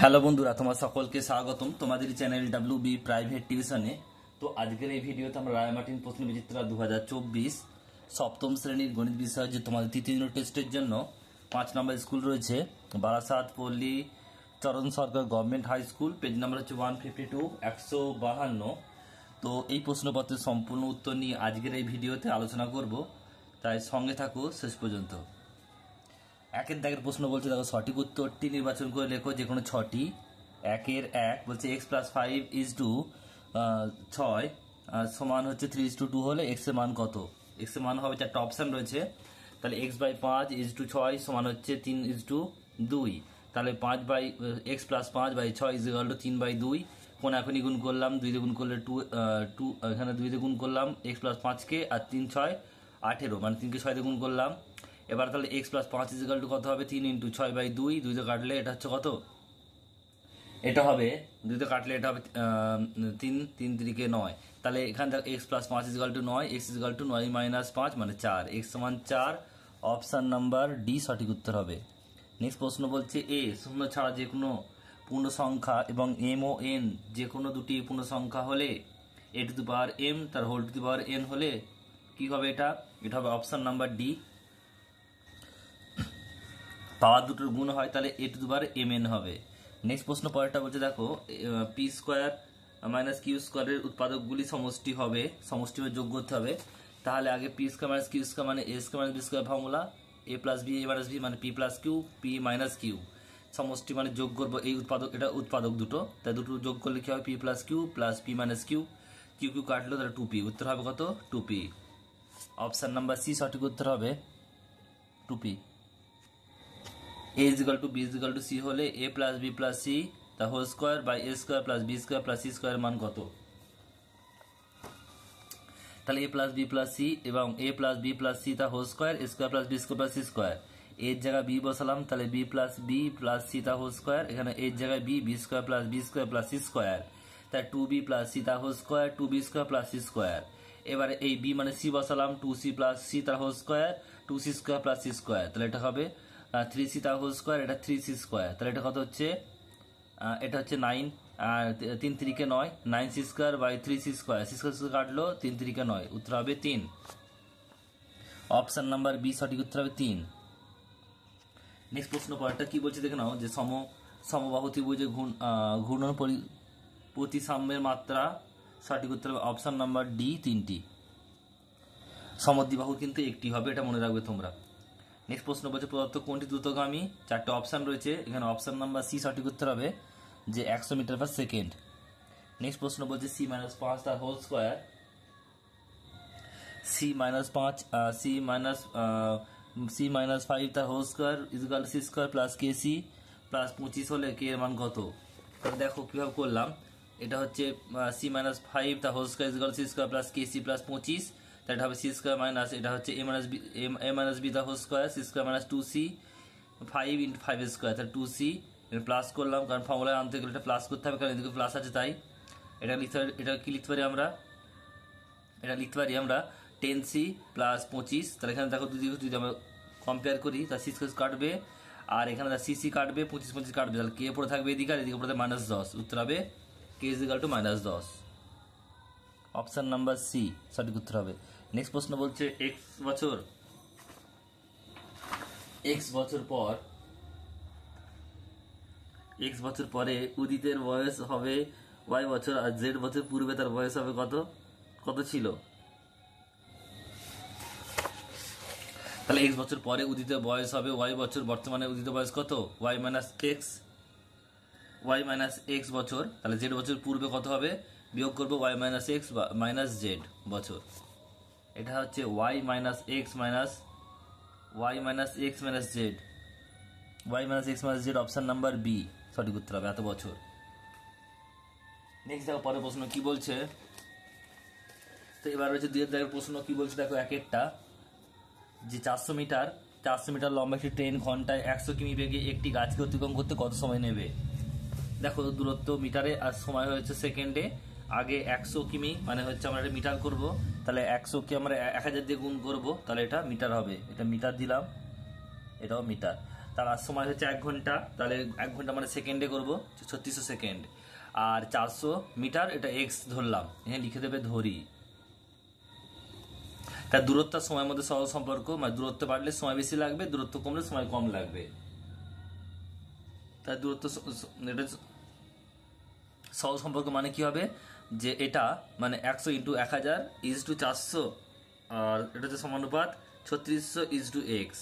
Hello বন্ধুরা, তোমার সকলকে স্বাগতম তোমাদের চ্যানেল ডাব্লিউবি প্রাইভেট টিউশনে। তো আজকের এই ভিডিওতে আমরা রায়মার্টিন প্রশ্ন বিচিত্রা 2024 সপ্তম শ্রেণীর গণিত বিষয় যে তোমাদের তৃতীয় ইউনিট টেস্টের জন্য 5 নম্বর স্কুল রয়েছে Barasat Palli Charan Sarkar government high school, page number হচ্ছে 152 152। তো এই প্রশ্নপত্রের সম্পূর্ণ উত্তর নিয়ে আজকের এই ভিডিওতে আলোচনা করব, তাই সঙ্গে থাকো শেষ পর্যন্ত। একের দাগের প্রশ্ন বলছে, দেখো সঠিক উত্তরটি নির্বাচন করে লেখো যে কোনো ছটি। একের এক বলছে x + 5 = 6 সমান হচ্ছে 3:2 হলে x এর মান কত? x এর মান হবে, চারটা অপশান রয়েছে, তাহলে x/5 = 6 সমান হচ্ছে 3:2। তাহলে x + 5/6 = 3/2। কোন এখনই গুণ করলাম, 2 দিয়ে গুণ করলে 2, এখানে 2 দিয়ে গুণ করলাম x + 5কে, আর 3 × 6 = 18, মানে 3কে 6 দিয়ে গুণ করলাম। এবার তাহলে x + 5 = কত হবে? 3 × 6/2, 2 দিয়ে কাটলে এটা হচ্ছে কত? এটা হবে 2 দিয়ে কাটলে এটা হবে 3, 3 × 3 = 9। তাহলে এখানে x + 5 = 9, x = 9 - 5 মানে 4, x = 4। অপশান নাম্বার ডি সঠিক উত্তর হবে। নেক্সট প্রশ্ন বলছে, এ শূন্য ছাড়া যে কোনো পূর্ণ সংখ্যা এবং m ও n যে কোনো দুটি পূর্ণ সংখ্যা হলে a⁴m তার n হলে কি হবে? এটা হবে অপশান নাম্বার ডি। পাওয়ার দুটোর গুণ হয়, তাহলে a⁴mn হবে। নেক্সট প্রশ্ন পরেরটা বলছে, দেখো p² - q² এর উৎপাদকগুলি সমষ্টি হবে যোগ করতে হবে। তাহলে আগে p² - q² মানে a² - b² formula, a + b a - b মানে p + q p - q সমষ্টি মানে যোগ করবো এই উৎপাদক, এটা উৎপাদক দুটো, তাই দুটো যোগ করলে কি হবে? p + q + p - q, q q কাটলো, তাহলে 2p। উত্তর হবে কত? 2p। অপশান নাম্বার সি সঠিক উত্তর হবে 2p। a = b = c হলে a + b + c the whole square by a² + b² + c² মান কত? তাহলে a + b + c এবং a + b + c the whole square, a² + b² + c²। এর জায়গায় b বসালাম, তাহলে b + b + c the whole square, এখানে এর জায়গায় b, b² + b² + c², তাই 2b + c the whole square, 2b² + c²। এবারে এই b মানে c বসালাম, 2c + c the whole square, 2c² + c², তাহলে এটা হবে 3c the whole square, এটা 3c², তাহলে এটা কত হচ্ছে? এটা হচ্ছে 9, আর 3 × 3 = 9, 9c²/3c², c² কাটলো, 3 × 3 = 9, উত্তর হবে 3। অপশান নাম্বার বি সঠিক উত্তর হবে 3। নেক্সট প্রশ্ন পরেরটা কি বলছে দেখে নাও, যে সমবাহু ত্রিভুজে ঘূর্ণন প্রতিসাম্যের মাত্রা সঠিক উত্তর হবে অপশান নাম্বার ডি 3টি। সমদ্বিবাহু কিন্তু একটি হবে, এটা মনে রাখবে তোমরা। নেক্সট প্রশ্ন বলছে, প্রদত্ত কোনটি দ্রুতগামী? 4টে অপশান রয়েছে, এখানে অপশান নাম্বার সি সঠিক উত্তর হবে, যে 100 মিটার/সেকেন্ড। নেক্সট প্রশ্ন বলছে, c - 5 তার হোল স্কোয়ার, c - 5 তার হোল স্কোয়ার = c² + kc + 25 হলে k এর মান কত? তাহলে দেখো কিভাবে করলাম। এটা হচ্ছে c - 5 তার হোল স্কোয়ার = c² + kc + 25, তাহলে এটা হবে c² এটা হচ্ছে a - b তার হোল স্কোয়ার c² - 2c 5 × 5² তাহলে 2c, প্লাস করলাম, কারণ ফর্মুলায় আনতে গেলে এটা প্লাস করতে হবে, কারণ এদিকে প্লাস আছে, তাই এটা কি লিখতে পারি আমরা? এটা লিখতে পারি আমরা 10c + 25, তাহলে এখানে দেখো যদি আমরা কম্পেয়ার করি, তার c² কাটবে, আর এখানে cc কাটবে, 25 কাটবে, তাহলে k পড়ে থাকবে এদিকে, আর এদিকে পড়ে -10, উত্তর হবে k = -10। অপশান নাম্বার সি সঠিক উত্তর হবে। নেক্সট প্রশ্ন বলছে, x বছর পরে উদিতের বয়স হবে y বছর, আর z বছর পূর্বে তার বয়স হবে কত ছিল? তাহলে x বছর পরে উদিতের বয়স হবে y বছর, বর্তমানে উদিতের বয়স কত? y - x বছর, তাহলে z বছর পূর্বে কত হবে? বিয়োগ করবো y - x - z বছর। এটা হচ্ছে y - x - z, option number B সঠিক উত্তর হবে, এত বছর। নেক্সট দেখো পরের প্রশ্ন কি বলছে। তো এবার হচ্ছে 2 এর প্রশ্ন কি বলছে, দেখো একটা, যে 400 মিটার লম্বা একটি ট্রেন ঘন্টায় 100 কিমি বেগে একটি গাছকে অতিক্রম করতে কত সময় নেবে? দেখো দূরত্ব মিটারে আর সময় হচ্ছে সেকেন্ডে। আগে 100 কিমি মানে হচ্ছে আমরা এটা মিটার করব, তাহলে 100কে আমরা 1000 দিয়ে গুণ করব, তাহলে এটা মিটার হবে, এটা মিটার দিলাম, এটাও মিটার। তার সময় হচ্ছে 1 ঘন্টা, তাহলে 1 ঘন্টা মানে সেকেন্ডে করবো 3600 সেকেন্ড। আর 400 মিটার এটা এক্স ধরলাম, এখানে লিখে দেবে ধরি। তার দূরত্ব সময়ের মধ্যে সহজ সম্পর্ক, মানে দূরত্ব বাড়লে সময় বেশি লাগবে, দূরত্ব কমলে সময় কম লাগবে। তার দূরত্ব এটা সহজ সম্পর্ক মানে কি হবে, যে এটা মানে 100 ইন্টু 1000 ইজ টু 400, আর এটা হচ্ছে সমানুপাত 3600 ইজ টু এক্স।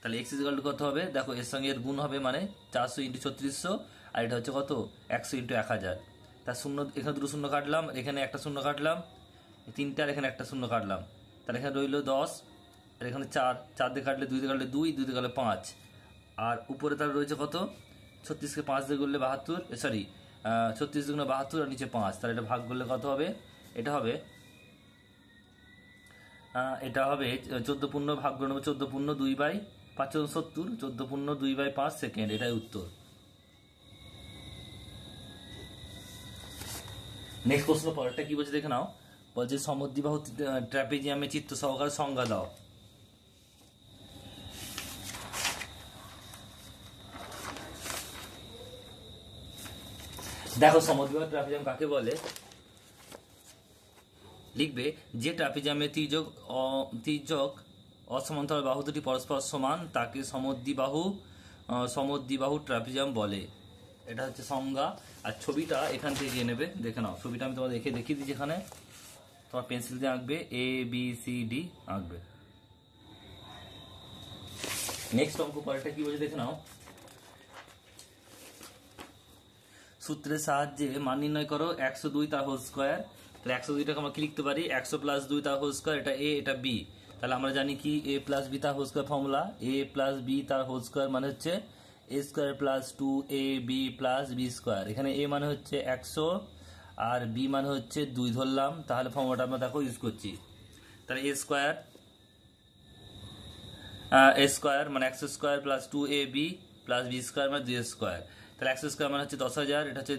তাহলে এক্স ইজিক্যাল টু কত হবে, দেখো এর সঙ্গে এর গুণ হবে, মানে 400 ইন্টু 3600, আর এটা হচ্ছে কত 100 ইন্টু 1000। তার শূন্য, এখানে দুটো শূন্য কাটলাম, এখানে একটা শূন্য কাটলাম, তিনটার এখানে একটা শূন্য কাটলাম, তাহলে এখানে রইল 10, আর এখানে 4, 4 দিয়ে কাটলে 2 দিয়ে কাটলে 2, 2 দিয়ে কাটলে 5, আর উপরে তার রয়েছে কত 36কে 5 দিয়ে করলে 72, সরি 36 দুগুণে 72, আর নিচে 5, তাহলে এটা ভাগ করলে কত হবে, এটা হবে 14 পূর্ণ ভাগ করে নেবো, 14 পূর্ণ 2/570, 14 পূর্ণ 2/5 সেকেন্ড, এটাই উত্তর। নেক্সট প্রশ্ন পরেরটা কি বলছে দেখে নাও, বলছে সমদ্বিবাহু ট্র্যাপিজিয়ামে চিত্র সহকারে সংজ্ঞা দাও। দেখো সমদ্বিবাহু ট্র্যাপিজিয়াম কাকে বলে, লিখবে যে ট্র্যাপিজিয়ামে তির্যক অসমান্তরাল বাহু দুটি পরস্পর সমান তাকে সমদ্বিবাহু ট্র্যাপিজিয়াম বলে। এটা হচ্ছে সংজ্ঞা। আর ছবিটা এখান থেকে নেবে, দেখে নাও ছবিটা আমি তোমাদের দেখিয়ে দিচ্ছি, এখানে তোমার পেন্সিল দিয়ে আঁকবে, ABCD আঁকবে। নেক্সট অঙ্ক পরেরটা কি বলছে দেখে নাও, সূত্রের সাহায্যে মান নির্ণয় করো 102 তার হোল স্কোয়ার। তাহলে 102টাকে আমরা কি লিখতে পারি, 100 প্লাস 2 তার হোল স্কোয়ার, এটা এ এটা বি। তাহলে আমরা জানি কি a প্লাস বি তার whole square formula, a plus B তার হোল স্কোয়ার মানে হচ্ছে a স্কোয়ার প্লাস 2ab প্লাস বি স্কোয়ার। এখানে a মানে হচ্ছে 100 আর b মানে হচ্ছে 2 ধরলাম, তাহলে ফর্মুলাটা আমরা দেখো ইউজ করছি। তাহলে a স্কোয়ার মানে 100 স্কোয়ার প্লাস 2ab প্লাস বি স্কোয়ার মানে 2 স্কোয়ার। তাহলে 100 স্কোয়ার মানে হচ্ছে 10,000, এটা হচ্ছে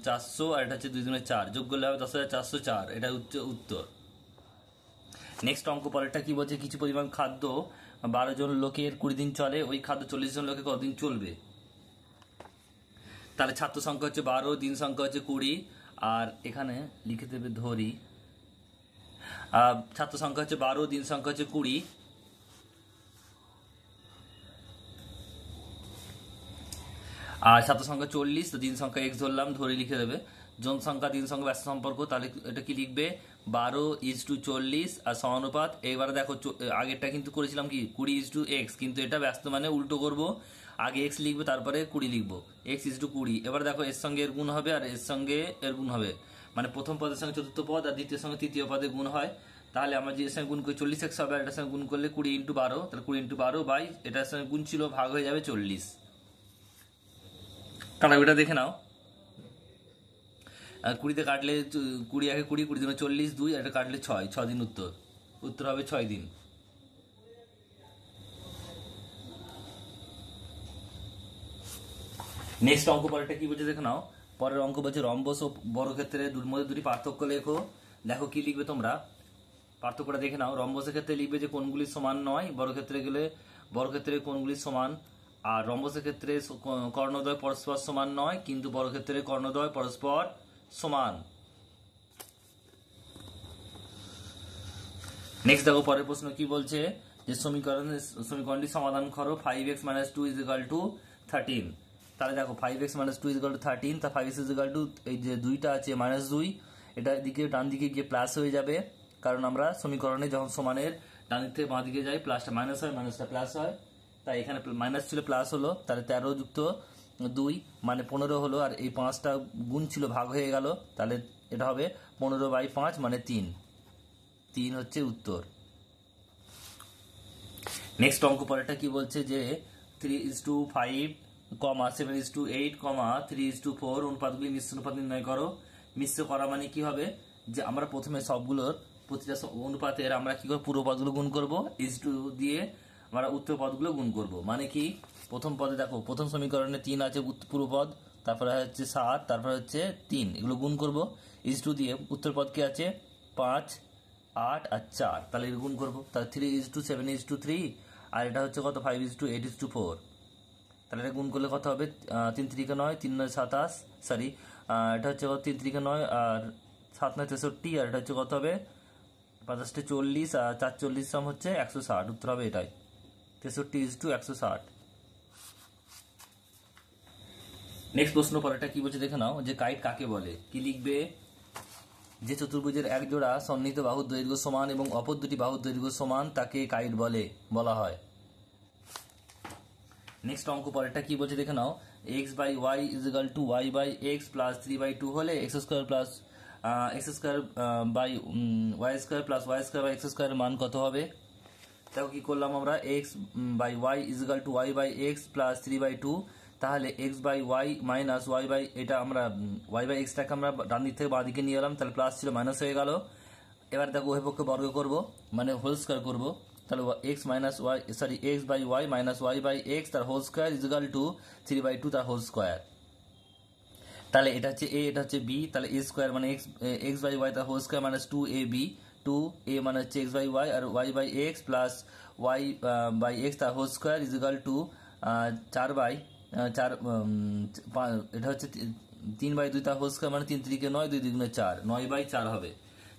400, আর এটা হচ্ছে 2 দুগুণে 4, যোগ করলে হবে 10,404, এটা হচ্ছে উত্তর। নেক্সট অঙ্ক পরেরটা কি বলছে, কিছু পরিমাণ খাদ্য 12 জন লোকের 20 দিন চলে, ওই খাদ্য 40 জন লোকের কতদিন চলবে। তাহলে ছাত্র সংখ্যা হচ্ছে 12, দিন সংখ্যা হচ্ছে 20, আর এখানে লিখে দেবে ধরি। ছাত্র সংখ্যা হচ্ছে 12, দিন সংখ্যা হচ্ছে 20, আর ছাত্র সংখ্যা 40, তো দিন সংখ্যা x ধরলাম, ধরে লিখে দেবে। জন সংখ্যা দিন সংখ্যা ব্যস্ত সম্পর্ক, তাহলে এটা কি লিখবে 12:40 আর সমানুপাত। এবারে দেখো আগেরটা কিন্তু করেছিলাম কি 20:x, কিন্তু এটা ব্যস্ত মানে উল্টো করব, আগে x লিখবে তারপরে 20 লিখবো, x:20। এবার দেখো এর সঙ্গে এর গুণ হবে আর এর সঙ্গে এর গুণ হবে, মানে প্রথম পদের সঙ্গে চতুর্থ পদ আর দ্বিতীয় সঙ্গে তৃতীয় পদে গুণ হয়। তাহলে আমরা যে এর সঙ্গে গুণ করি 40x হবে, আর এটার সঙ্গে গুণ করলে 20x12, তাহলে 20x12 বাই এটার সঙ্গে গুণ ছিল ভাগ হয়ে যাবে 40। তাহলে ওটা দেখে নাও, 20তে কাটলে 20 আগে 20, 20 দিনে 40, 2 এটা কাটলে 6 দিন, উত্তর হবে 6 দিন। নেক্সট অঙ্ক পরেরটা কি বলছে দেখে নাও, পরের অঙ্ক বলছে রম্বস ও বর্গক্ষেত্রের মধ্যে দুটি পার্থক্য লেখো। দেখো কি লিখবে তোমরা, পার্থক্যটা দেখে নাও। রম্বসের ক্ষেত্রে লিখবে যে কোণগুলি সমান নয়, বর্গক্ষেত্রে গেলে বর্গক্ষেত্রের কোণগুলি সমান, আর রম্বসের ক্ষেত্রে কর্ণদ্বয় পরস্পর সমান নয়, কিন্তু বর্গক্ষেত্রে কর্ণদ্বয় পরস্পর সমান। নেক্সট দেখো পরের প্রশ্ন কি বলছে, যে সমীকরণটি সমাধান করো 5x - 2 = 13। তাহলে দেখো 5x - 2 = 13, তা 5x = এই যে 2টা আছে -2, এটা দিকে ডান দিকে গিয়ে প্লাস হয়ে যাবে, কারণ আমরা সমীকরণে যখন সমানের ডান দিক থেকে বাঁ দিকে যাই প্লাসটা মাইনাস হয়, মাইনাসটা প্লাস হয়, তাই এখানে মাইনাস ছিল প্লাস হলো, তাহলে 13 যুক্ত 2 মানে 15 হলো, আর এই 5টা গুণ ছিল ভাগ হয়ে গেল, তাহলে এটা হবে 15/5 মানে 3 হচ্ছে উত্তর। নেক্সট অঙ্ক পরেরটা কি বলছে, যে 3:5, 7:8, 3:4 অনুপাতগুলি মিশ্র অনুপাত নির্ণয় করো। মিশ্র করা মানে কি হবে, যে আমরা প্রথমে সবগুলোর প্রতিটা অনুপাতের আমরা কি করব, পুরো পদগুলো গুণ করব, ইস টু দিয়ে আমরা উত্তর পদগুলো গুণ করব। মানে কি, প্রথম পদে দেখো প্রথম সমীকরণে 3 আছে পুরো পদ, তারপরে হচ্ছে 7, তারপরে হচ্ছে 3, এগুলো গুণ করব। ইস টু দিয়ে উত্তর পদ কি আছে 5, 8 আর 4, তাহলে এগুলো গুণ করব। তাহলে 3:7:3, আর এটা হচ্ছে কত 5:8:4। তাহলে এটা গুণ করলে কত হবে? 3 3 9, 3 9 27, সরি এটা হচ্ছে 3 3 9 আর 7 9 63, আর এটা হচ্ছে কত হবে? 50 40 আর 4 40 সম হচ্ছে 160, উত্তর হবে এটাই 63:160। নেক্সট প্রশ্ন পরেরটা কি বলছে দেখে নাও, যে কাইট কাকে বলে? কি লিখবে? যে চতুর্ভুজের এক জোড়া সন্নিহিত বাহুর দৈর্ঘ্য সমান এবং অপর দুটি বাহুর দৈর্ঘ্য সমান তাকে কাইট বলা হয়। নেক্সট অঙ্ক পরেরটা কি বলছে দেখে নাও, x/y = y/x প্লাস 3/2 হলে x² plus x² by y² plus y² x² এর মান কত হবে? দেখো কি করলাম আমরা, x/y = y/x প্লাস 3/2, তাহলে x/y মাইনাস y/, এটা আমরা y/x-টাকে আমরা ডান দিক থেকে বাঁ দিকে নিয়ে এলাম, তাহলে প্লাস ছিল মাইনাস হয়ে গেল। এবার দেখো উভয় পক্ষে বর্গ করব, মানে হোল স্কয়ার করব, তাহলে x/y মাইনাস y/x তার হোল স্কয়ার = 3/2 তার হোল স্কয়ার। তাহলে এটা হচ্ছে a, এটা হচ্ছে b, তাহলে a স্কয়ার মানে x/y তার whole square minus 2ab, 2a মানে হচ্ছে x/y আর y/x প্লাস y/x তার হোল স্কয়ার = 4/4, এটা হচ্ছে 3/2 তার হোল স্কয়ার মানে 3 3 9, 2 2 4, 9/4 হবে।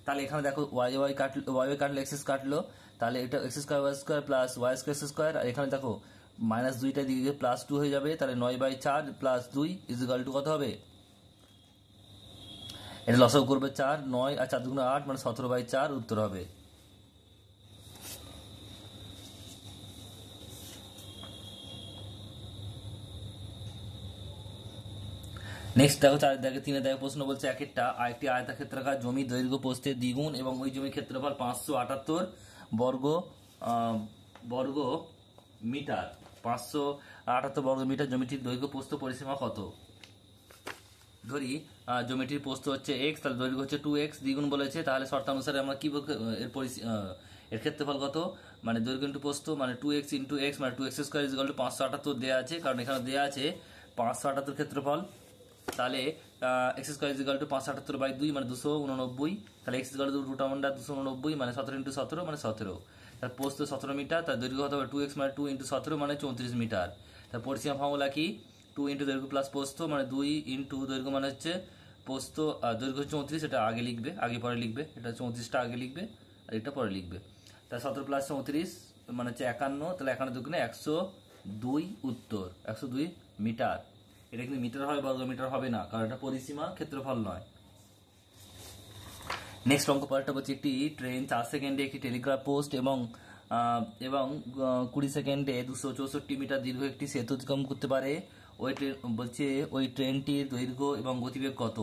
তাহলে এখানে দেখো y কাটলো x কাটলো, তাহলে এটা x² y² প্লাস y² আর এখানে দেখো মাইনাস 2টা দিকে প্লাস 2 হয়ে যাবে, তাহলে 9/4 প্লাস 2 = কত হবে? এটা লসাগু করবে 4, 9 আর 4 2 8 মানে 17/4, উত্তর হবে। নেক্সট দেখো 3 দেখো প্রশ্ন বলছে, একটি আয়তাক্ষেত্রাকার জমি দৈর্ঘ্য প্রস্থের দ্বিগুণ এবং ওই জমির ক্ষেত্রফল 578 বর্গ মিটার, 578 বর্গ মিটার, জমিটির দৈর্ঘ্য প্রস্থ পরিসীমা কত? ধরি জমিটির প্রস্থ হচ্ছে x, তাহলে দৈর্ঘ্য হচ্ছে 2x, দ্বিগুণ বলেছে, তাহলে শর্তানুসারে আমরা কি এর ক্ষেত্রফল কত, মানে দৈর্ঘ্য ইন্টু প্রস্থ মানে 2x ইন্টু x মানে 2x² = 578 দেওয়া আছে, কারণ এখানে দেওয়া আছে 578 ক্ষেত্রফল, তাহলে x² = 578/2 মানে 289, তাহলে x = √289 মানে 17 × 17 মানে 17, তার প্রস্থ 17 মিটার, তার দৈর্ঘ্য কত হবে? 2x মানে 2 × 17 মানে 34 মিটার। তার পরিসীমা ফর্মুলা কি? 2 × দৈর্ঘ্য প্লাস প্রস্থ মানে 2 × দৈর্ঘ্য মানে হচ্ছে প্রস্থ, দৈর্ঘ্য 34, এটা আগে লিখবে, আগে পরে লিখবে, এটা 34টা আগে লিখবে আর এটা পরে লিখবে। তাহলে 17 + 34 মানে হচ্ছে 51, তাহলে 51 দুগুণে 102, উত্তর 102 মিটার। এটা কিন্তু মিটার হয়, বর্গ মিটার হবে না, কারণ এটা পরিসীমা, ক্ষেত্রফল নয়। নেক্সট অঙ্ক পরেরটা বলছে, একটি ট্রেন 4 সেকেন্ডে একটি টেলিগ্রাফ পোস্ট এবং 20 সেকেন্ডে 264 মিটার দীর্ঘ একটি সেতু অতিক্রম করতে পারে। ওই ট্রেনটির দৈর্ঘ্য এবং গতিবেগ কত?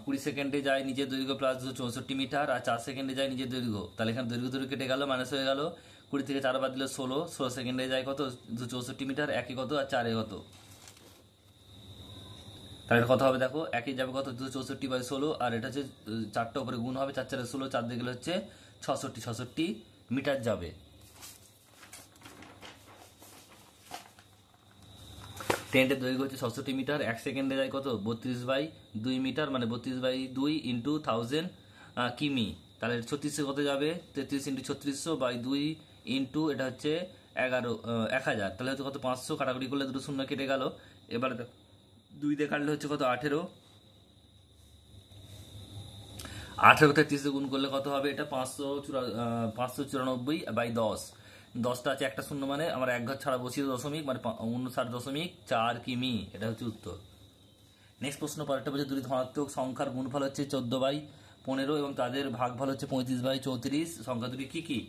20 সেকেন্ডে যায় নিজের দৈর্ঘ্য প্লাস 264 মিটার, আর 4 সেকেন্ডে যায় নিজের দৈর্ঘ্য, তাহলে এখানে দৈর্ঘ্য কেটে গেল, মাইনাস হয়ে গেল, 20 থেকে 4 বাদ দিলে 16 সেকেন্ডে যায় কত? 264 মিটার, একে কত আর 4 কত? তাহলে কত হবে? দেখো একই যাবে কত? 264/16, আর এটা হচ্ছে 4টা উপরে গুণ হবে, 4 4 16, 4 দিয়ে গেলে হচ্ছে 66 মিটার যাবে। ট্রেনটির দৈর্ঘ্য হচ্ছে 66 মিটার, 1 সেকেন্ডে যায় কত? 32/2 মিটার, মানে 32/2 ইন্টু 1000 কিমি, তাহলে 36 কত যাবে? 33 × 3600/2 ইন্টু এটা হচ্ছে 1000, তাহলে হচ্ছে কত? 500, কাটাকুটি করলে দুটো শূন্য কেটে গেল, এবার 2 দিয়ে কাটলে হচ্ছে কত? 18, 18 কে 30 গুণ করলে কত হবে? এটা 594/10, 10টা আছে একটা শূন্য, মানে আমার এক ঘর ছাড়া বসিয়ে দশমিক, মানে 59.4 কিমি, এটা হচ্ছে উত্তর। নেক্সট প্রশ্ন পরেরটা বলছে, দুটি ধনাত্মক সংখ্যার গুণফল হচ্ছে 14/15 এবং তাদের ভাগফল হচ্ছে 35/34, সংখ্যা দুটি কি কি?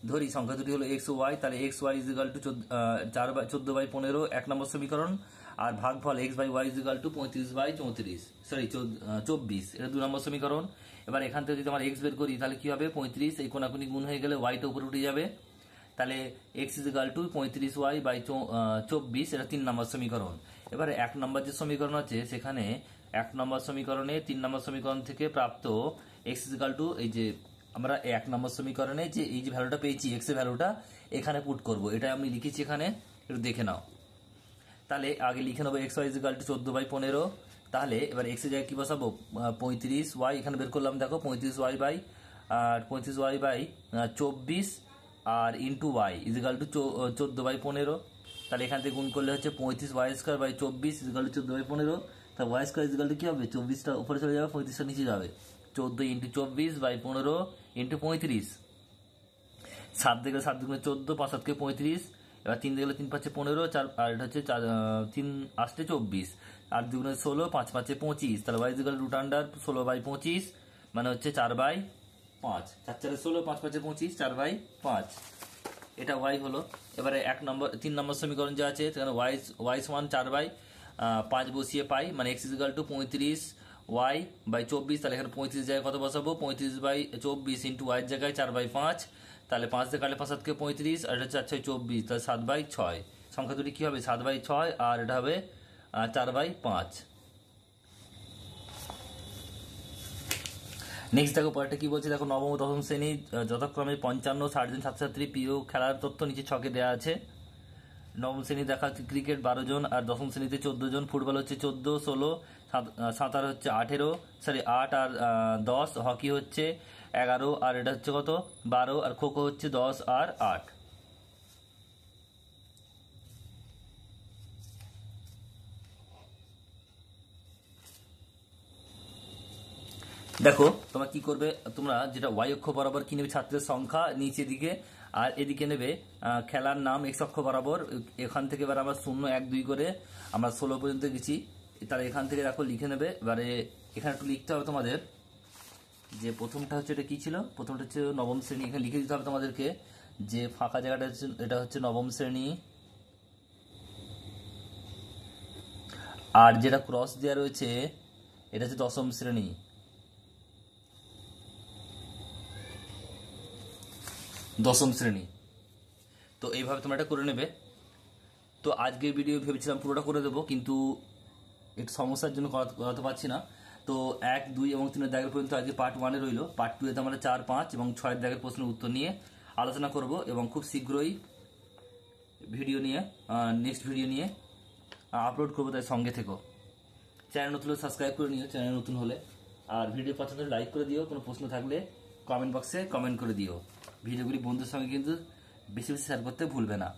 ধরি সংখ্যা দুটি হলো x ও y, তাহলে xy = 14/15 1 নম্বর সমীকরণ, আর ভাগফল x/y = 35/34, সরি 24, এটা 2 নম্বর সমীকরণ। এবার এখান থেকে যদি আমরা x বের করি তাহলে কি হবে? 35, এই কোনাকুনি গুণ হয়ে গেলে y টা উপরে উঠে যাবে, তাহলে x = 35y/24, এটা 3 নম্বর সমীকরণ। এবারে 1 নম্বর যে সমীকরণ আছে সেখানে 1 নম্বর সমীকরণে 3 নম্বর সমীকরণ থেকে প্রাপ্ত x = এই যে আমরা 1 নম্বর সমীকরণে যে এই যে ভ্যালুটা পেয়েছি x এর ভ্যালুটা এখানে পুট করব, এটা আমি লিখেছি এখানে, একটু দেখে নাও। তাহলে আগে লিখে নেবো xy = 14/15, তাহলে এবার x এর জায়গায় কি বসাবো? 35y, এখানে বের করলাম, দেখো 35y/24 আর ইন্টু ওয়াই ইজিক্যাল টু 14/15। তাহলে এখান থেকে গুণ করলে হচ্ছে 35y² বাই 24 ইজিক্যাল টু 14/15। তা y² ইজিক্যাল টু কি হবে, 24টা উপরে চলে যাবে, 35টা নিচে যাবে, 14 ইন্টু 24/15 ইন্টু 35। 7 দিয়ে গেলে 7 দুগুণে 14, 5 7 35। এবার 3 দিয়ে গেলে 3 5 15, 4 আর এটা হচ্ছে 3 8 24, 8 দুগুণে 16, 5 5 25। তাহলে y ইজিক্যাল রুট আন্ডার 16/25 মানে হচ্ছে 4/5। 4 4 16, 5 5 25, 4/5। এটা y হলো। এবারে 3 নম্বর সমীকরণ যা আছে সেখানে y সমান 4/5 বসিয়ে পাই, মানে x ইজিক্যাল টু 35y/24। তাহলে এখানে 35 জায়গায় কত বসাবো, 35/24 ইন্টু y জায়গায় 4/5। তাহলে 5 দিয়ে কাটলে 5 7 35, আর এটা হচ্ছে 4 6 24, তাহলে 7/6। সংখ্যা দুটি কি হবে, 7/6, আর এটা হবে 4/5। নেক্সট দেখো পরেরটা কি বলছে, দেখো নবম ও দশম শ্রেণী যথাক্রমে 55 60 জন ছাত্রছাত্রী প্রিয় খেলার তথ্য নিচে ছকে দেওয়া আছে। নবম শ্রেণী দেখা ক্রিকেট 12 জন, আর দশম শ্রেণীতে 14 জন, ফুটবল হচ্ছে 14 16, সাঁতার হচ্ছে 8 আর 10, হকি হচ্ছে 11, আর এটা হচ্ছে কত 12, আর খোখো হচ্ছে 10 আর 8। দেখো তোমরা কি করবে, তোমরা যেটা y অক্ষ বরাবর কি নেবে, ছাত্রের সংখ্যা নিচে দিকে, আর এদিকে নেবে খেলার নাম x অক্ষ বরাবর। এখান থেকে এবার আমরা 0 1 2 করে আমরা 16 পর্যন্ত গেছি। তাহলে এখান থেকে দেখো লিখে নেবে। এবারে এখানে একটু লিখতে হবে তোমাদের, যে প্রথমটা হচ্ছে এটা কি ছিল, প্রথমটা হচ্ছে নবম শ্রেণী। এখানে লিখে দিতে হবে তোমাদেরকে যে ফাঁকা জায়গাটা হচ্ছে এটা হচ্ছে নবম শ্রেণী, আর যেটা ক্রস দেওয়া রয়েছে এটা হচ্ছে দশম শ্রেণী। তো এইভাবে তোমরা এটা করে নেবে। তো আজকের ভিডিও ভেবেছিলাম পুরোটা করে দেবো, কিন্তু একটু সমস্যার জন্য করাতে পারছি না। তো 1 2 এবং 3 দাগের পর্যন্ত আজকে পার্ট 1 এ রইলো। পার্ট 2 এতে আমরা 4 5 এবং 6 দাগের প্রশ্নের উত্তর নিয়ে আলোচনা করব, এবং খুব শীঘ্রই নেক্সট ভিডিও নিয়ে আপলোড করবো, তাই সঙ্গে থেকো। চ্যানেল নতুন হলে সাবস্ক্রাইব করে নিও চ্যানেল নতুন হলে, আর ভিডিও পছন্দ হলে লাইক করে দিও, কোনো প্রশ্ন থাকলে কমেন্ট বক্সে কমেন্ট করে দিও। ভিডিওগুলি বন্ধুদের সঙ্গে কিন্তু বেশি বেশি শেয়ার করতে ভুলবে না।